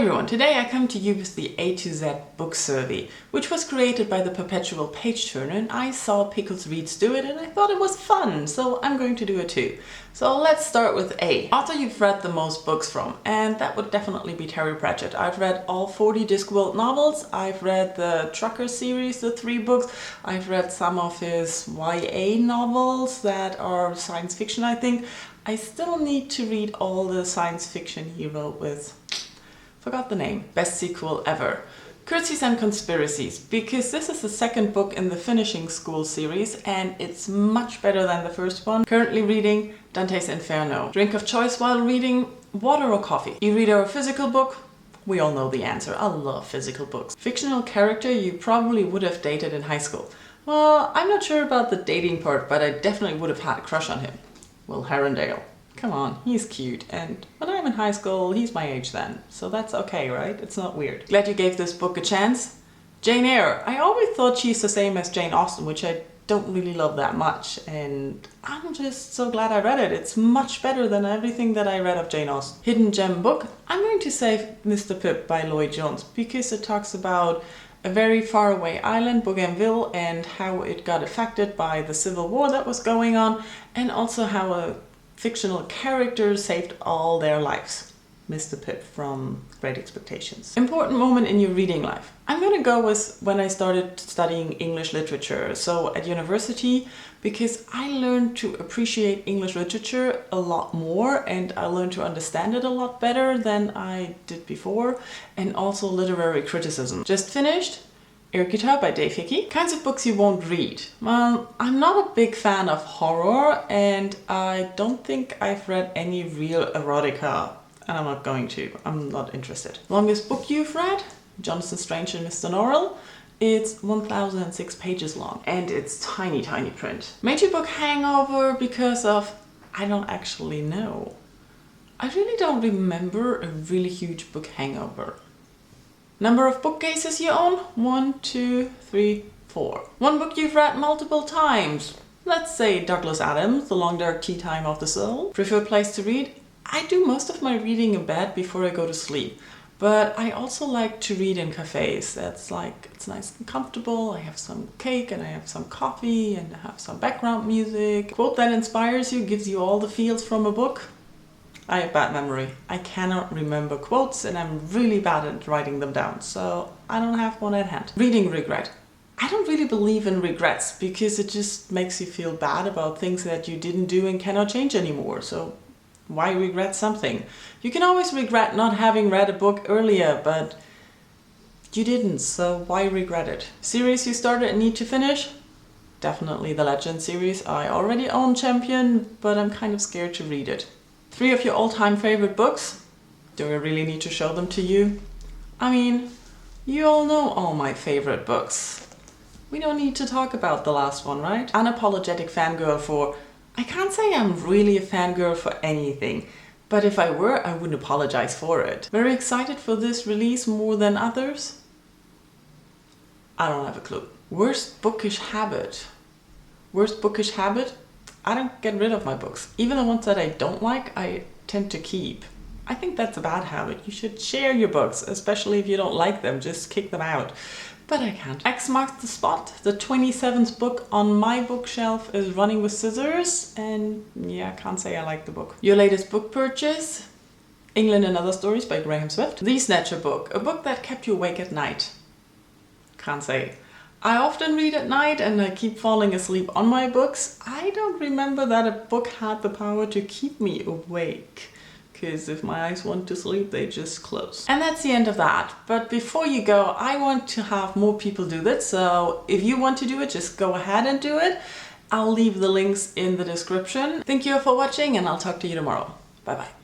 everyone, today I come to you with the A to Z book survey, which was created by the Perpetual Page Turner, and I saw Pickles Reads do it and I thought it was fun, so I'm going to do it too. So let's start with A. Author you've read the most books from, and that would definitely be Terry Pratchett. I've read all 40 Discworld novels, I've read the Trucker series, the 3 books, I've read some of his YA novels that are science fiction, I think. I still need to read all the science fiction he wrote with, forgot the name, best sequel ever. Curtsies and Conspiracies, because this is the second book in the Finishing School series and it's much better than the first one. Currently reading Dante's Inferno. Drink of choice while reading, water or coffee? E-reader or physical book? We all know the answer. I love physical books. Fictional character you probably would have dated in high school. Well, I'm not sure about the dating part, but I definitely would have had a crush on him. Will Herondale. Come on, he's cute, and when I'm in high school, he's my age then, so that's okay, right? It's not weird. Glad you gave this book a chance. Jane Eyre. I always thought she's the same as Jane Austen, which I don't really love that much, and I'm just so glad I read it. It's much better than everything that I read of Jane Austen. Hidden gem book. I'm going to say Mr. Pip by Lloyd Jones, because it talks about a very far away island, Bougainville, and how it got affected by the civil war that was going on, and also how a fictional character saved all their lives. Mr. Pip from Great Expectations. Important moment in your reading life. I'm gonna go with when I started studying English literature, so at university, because I learned to appreciate English literature a lot more and I learned to understand it a lot better than I did before, and also literary criticism. Just finished Air Guitar by Dave Hickey. Kinds of books you won't read. Well, I'm not a big fan of horror and I don't think I've read any real erotica, and I'm not going to. I'm not interested. Longest book you've read? Jonathan Strange and Mr. Norrell. It's 1006 pages long and it's tiny print. Major book hangover because of, I don't actually know. I really don't remember a really huge book hangover. Number of bookcases you own? 1, 2, 3, 4. One book you've read multiple times. Let's say Douglas Adams, The Long Dark Tea Time of the Soul. Preferred place to read? I do most of my reading in bed before I go to sleep. But I also like to read in cafes. That's like, it's nice and comfortable. I have some cake and I have some coffee and I have some background music. Quote that inspires you, gives you all the feels from a book. I have bad memory. I cannot remember quotes and I'm really bad at writing them down, so I don't have one at hand. Reading regret. I don't really believe in regrets because it just makes you feel bad about things that you didn't do and cannot change anymore, so why regret something? You can always regret not having read a book earlier, but you didn't, so why regret it? Series you started and need to finish? Definitely the Legend series. I already own Champion, but I'm kind of scared to read it. 3 of your all-time favorite books? Do I really need to show them to you? I mean, you all know all my favorite books. We don't need to talk about the last one, right? Unapologetic fangirl for... I can't say I'm really a fangirl for anything, but if I were, I wouldn't apologize for it. Very excited for this release more than others? I don't have a clue. Worst bookish habit? Worst bookish habit? I don't get rid of my books. Even the ones that I don't like, I tend to keep. I think that's a bad habit. You should share your books, especially if you don't like them, just kick them out. But I can't. X marks the spot. The 27th book on my bookshelf is Running with Scissors, and yeah, I can't say I like the book. Your latest book purchase? England and Other Stories by Graham Swift. The Snatcher book, a book that kept you awake at night. Can't say. I often read at night and I keep falling asleep on my books. I don't remember that a book had the power to keep me awake, because if my eyes want to sleep, they just close. And that's the end of that. But before you go, I want to have more people do that. So if you want to do it, just go ahead and do it. I'll leave the links in the description. Thank you for watching and I'll talk to you tomorrow. Bye bye.